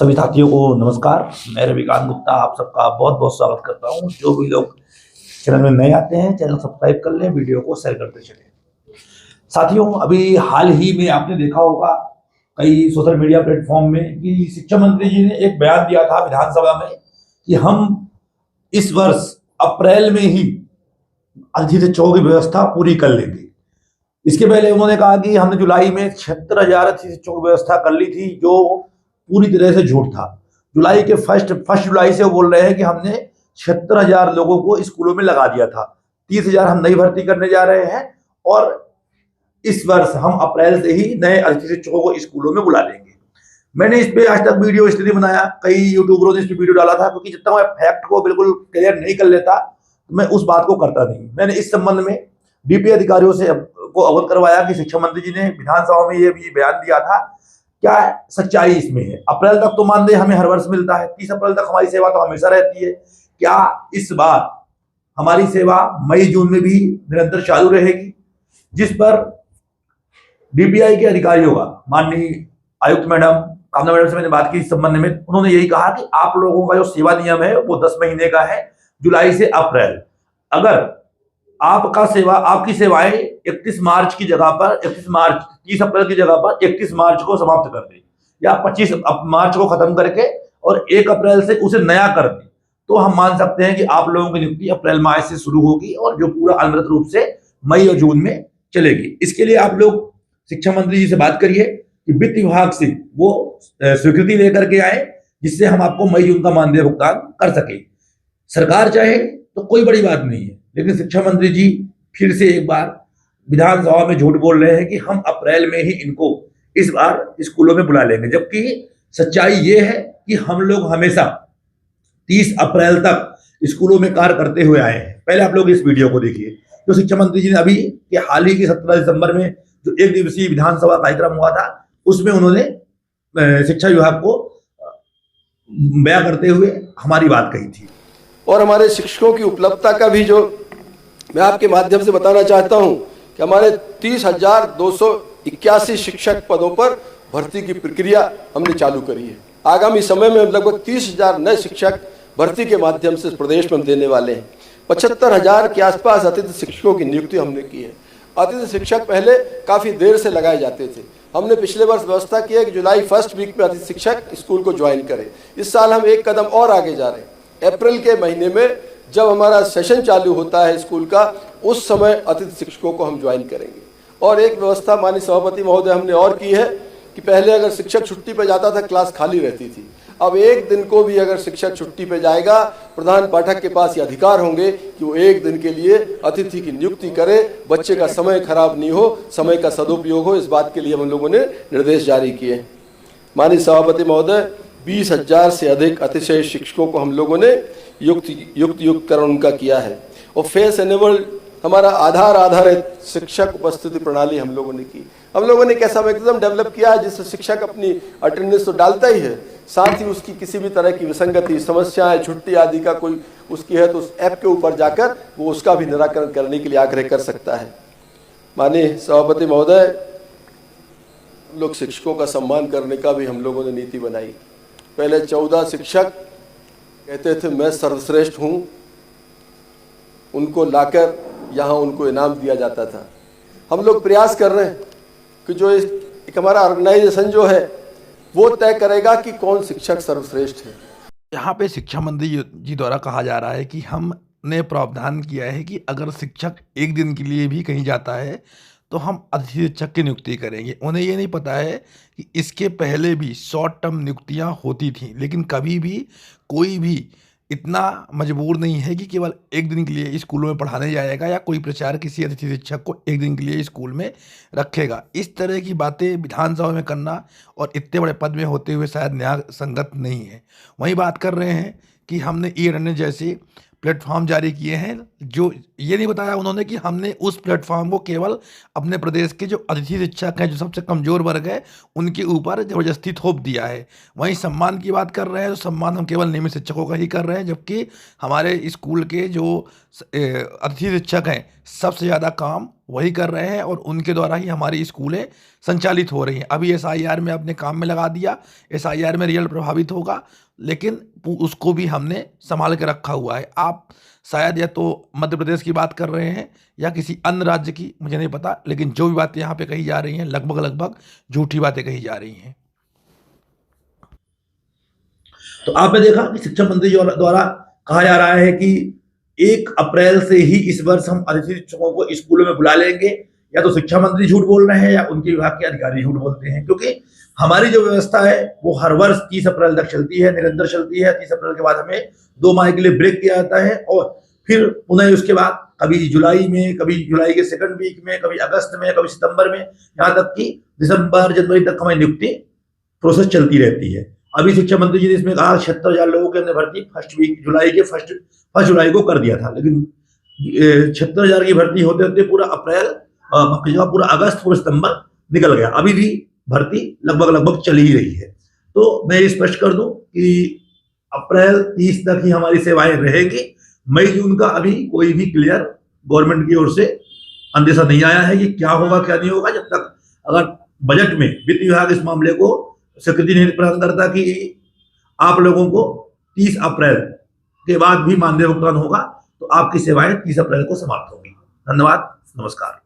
सभी साथियों को नमस्कार। मैं रविकांत गुप्ता आप सबका बहुत बहुत स्वागत करता हूं। जो भी लोग चैनल में नए आते हैं चैनल सब्सक्राइब कर लें, वीडियो को शेयर करते चलें। साथियों, अभी हाल ही में आपने देखा होगा कई सोशल मीडिया प्लेटफॉर्म में कि शिक्षा मंत्री जी ने एक बयान दिया था विधानसभा में कि हम इस वर्ष अप्रैल में ही अतिथि चौक की व्यवस्था पूरी कर लेंगे। इसके पहले उन्होंने कहा कि हमने जुलाई में 76,000 अतिथि चौक व्यवस्था कर ली थी, जो पूरी तरह से झूठ था। जुलाई के फर्स्ट जुलाई से वो बोल रहे हैं कि हमने 76,000 लोगों को स्कूलों में लगा दिया था। 30,000 हम नई भर्ती करने जा रहे हैं और इस वर्ष हम अप्रैल से ही नए अतिथि शिक्षकों को स्कूलों में बुला लेंगे। मैंने इस पे आज तक वीडियो इसलिए बनाया, कई यूट्यूबरों ने इस पे वीडियो डाला था, क्योंकि जब तक मैं फैक्ट को बिल्कुल क्लियर नहीं कर लेता तो मैं उस बात को करता नहीं। मैंने इस संबंध में डीपी अधिकारियों से को अवगत करवाया कि शिक्षा मंत्री जी ने विधानसभा में ये भी बयान दिया था, क्या सच्चाई इसमें है। अप्रैल तक तो मानदेय हमें हर वर्ष मिलता है, 30 अप्रैल तक हमारी सेवा तो हमेशा रहती है। क्या इस बार हमारी सेवा मई जून में भी निरंतर चालू रहेगी? जिस पर डीपीआई के अधिकारियों का माननीय आयुक्त मैडम कामना मैडम से मैंने बात की इस संबंध में। उन्होंने यही कहा कि आप लोगों का जो सेवा नियम है वो 10 महीने का है, जुलाई से अप्रैल। अगर आपकी सेवाएं 31 मार्च की जगह पर 30 अप्रैल की जगह पर 31 मार्च को समाप्त कर दे या 25 मार्च को खत्म करके और 1 अप्रैल से उसे नया कर दे, तो हम मान सकते हैं कि आप लोगों की नियुक्ति अप्रैल माह से शुरू होगी और जो पूरा अनवरत रूप से मई और जून में चलेगी। इसके लिए आप लोग शिक्षा मंत्री जी से बात करिए कि वित्त विभाग से वो स्वीकृति लेकर के आए, जिससे हम आपको मई जून का मानदेय भुगतान कर सके। सरकार चाहे तो कोई बड़ी बात नहीं है, लेकिन शिक्षा मंत्री जी फिर से एक बार विधानसभा में झूठ बोल रहे हैं कि हम अप्रैल में ही इनको इस बार स्कूलों में बुला लेंगे, जबकि सच्चाई ये है कि हम लोग हमेशा 30 अप्रैल तक स्कूलों में कार्य करते हुए आए हैं। पहले आप लोग इस वीडियो को देखिए जो शिक्षा मंत्री जी ने अभी के हाल ही की 17 दिसंबर में जो 1 दिवसीय विधानसभा कार्यक्रम हुआ था उसमें उन्होंने शिक्षा विभाग को बयां करते हुए हमारी बात कही थी। और हमारे शिक्षकों की उपलब्धता का भी जो मैं आपके माध्यम से बताना चाहता हूं कि हमारे 30,281 शिक्षक पदों पर भर्ती की प्रक्रिया हमने चालू करी है। आगामी समय में लगभग 30,000 नए शिक्षक भर्ती के माध्यम से प्रदेश में हम देने वाले हैं। 75,000 के आसपास अतिथि शिक्षकों की नियुक्ति हमने की है। अतिथि शिक्षक पहले काफी देर से लगाए जाते थे। हमने पिछले वर्ष व्यवस्था की है कि जुलाई फर्स्ट वीक में अतिथि शिक्षक स्कूल को ज्वाइन करें। इस साल हम एक कदम और आगे जा रहे हैं। अप्रैल के महीने में जब हमारा सेशन चालू होता है स्कूल का, उस समय अतिथि शिक्षकों को हम ज्वाइन करेंगे। और एक व्यवस्था माननीय सभापति महोदय हमने और की है कि पहले अगर शिक्षक छुट्टी पे जाता था क्लास खाली रहती थी। अब एक दिन को भी अगर शिक्षक छुट्टी पे जाएगा, प्रधान पाठक के पास ये अधिकार होंगे कि वो एक दिन के लिए अतिथि की नियुक्ति करे, बच्चे का समय खराब नहीं हो, समय का सदुपयोग हो। इस बात के लिए हम लोगों ने निर्देश जारी किए। माननीय सभापति महोदय, 20,000 से अधिक अतिशय शिक्षकों को हम लोगों ने युक्तकरण उनका किया है। और फेस एनेबल्ड हमारा आधार आधारित शिक्षक उपस्थिति प्रणाली हम लोगों ने की। हम लोगों ने कैसा मैकेनिज्म डेवलप किया है जिससे शिक्षक अपनी अटेंडेंस तो डालता ही है, साथ ही उसकी किसी भी तरह की विसंगति, समस्याएं, छुट्टी आदि का कोई उसकी है तो उस ऐप के ऊपर जाकर वो उसका भी निराकरण करने के लिए आग्रह कर सकता है। माननीय सभापति महोदय, लोग शिक्षकों का सम्मान करने का भी हम लोगों ने नीति बनाई। पहले 14 शिक्षक कहते थे मैं सर्वश्रेष्ठ हूँ, उनको लाकर यहाँ उनको इनाम दिया जाता था। हम लोग प्रयास कर रहे हैं कि जो एक हमारा ऑर्गेनाइजेशन जो है वो तय करेगा कि कौन शिक्षक सर्वश्रेष्ठ है। यहाँ पे शिक्षा मंत्री जी द्वारा कहा जा रहा है कि हमने प्रावधान किया है कि अगर शिक्षक एक दिन के लिए भी कहीं जाता है तो हम अतिथि शिक्षक की नियुक्ति करेंगे। उन्हें ये नहीं पता है कि इसके पहले भी शॉर्ट टर्म नियुक्तियाँ होती थीं, लेकिन कभी भी कोई भी इतना मजबूर नहीं है कि केवल एक दिन के लिए स्कूलों में पढ़ाने जाएगा या कोई प्रचार किसी अतिथि शिक्षक को एक दिन के लिए स्कूल में रखेगा। इस तरह की बातें विधानसभा में करना और इतने बड़े पद में होते हुए शायद न्याय संगत नहीं है। वहीं बात कर रहे हैं कि हमने ई-लर्निंग जैसे प्लेटफॉर्म जारी किए हैं, जो ये नहीं बताया उन्होंने कि हमने उस प्लेटफॉर्म को केवल अपने प्रदेश के जो अतिथि शिक्षक हैं, जो सबसे कमज़ोर वर्ग है, उनके ऊपर ज़बरदस्ती थोप दिया है। वहीं सम्मान की बात कर रहे हैं तो सम्मान हम केवल नियमित शिक्षकों का ही कर रहे हैं, जबकि हमारे स्कूल के जो अतिथि शिक्षक हैं सबसे ज़्यादा काम वही कर रहे हैं और उनके द्वारा ही हमारी स्कूलें संचालित हो रही हैं। अभी एसआईआर में अपने काम में लगा दिया, एसआईआर में रिजल्ट प्रभावित होगा, लेकिन उसको भी हमने संभाल के रखा हुआ है। आप शायद या तो मध्य प्रदेश की बात कर रहे हैं या किसी अन्य राज्य की, मुझे नहीं पता, लेकिन जो भी बातें यहाँ पे कही जा रही हैं लगभग झूठी बातें कही जा रही हैं। तो आपने देखा कि शिक्षा मंत्री द्वारा कहा जा रहा है कि 1 अप्रैल से ही इस वर्ष हम अतिथि शिक्षकों को स्कूलों में बुला लेंगे। या तो शिक्षा मंत्री झूठ बोल रहे हैं या उनके विभाग के अधिकारी झूठ बोलते हैं, क्योंकि हमारी जो व्यवस्था है वो हर वर्ष 30 अप्रैल तक चलती है, निरंतर चलती है। 30 अप्रैल के बाद हमें 2 माह के लिए ब्रेक दिया जाता है और फिर पुनः उसके बाद कभी जुलाई में, कभी जुलाई के सेकंड वीक में, कभी अगस्त में, कभी सितंबर में, यहाँ तक कि दिसंबर जनवरी तक हमारी नियुक्ति प्रोसेस चलती रहती है। अभी शिक्षा मंत्री जी ने इसमें कहा 76,000 लोगों के अंदर भर्ती फर्स्ट जुलाई को कर दिया था, लेकिन 76,000 की भर्ती होते होते पूरा अप्रैल, पूरा अगस्त, पूरा सितंबर निकल गया। अभी भी भर्ती लगभग चल ही रही है। तो मैं ये स्पष्ट कर दूं कि अप्रैल 30 तक ही हमारी सेवाएं रहेंगी। मई जून का अभी कोई भी क्लियर गवर्नमेंट की ओर से अंदेशा नहीं आया है कि क्या होगा क्या नहीं होगा। जब तक अगर बजट में वित्त विभाग इस मामले को स्वीकृति नहीं प्रदान करता कि आप लोगों को 30 अप्रैल के बाद भी मानदेय भुगतान होगा, तो आपकी सेवाएं 30 अप्रैल को समाप्त होगी। धन्यवाद, नमस्कार।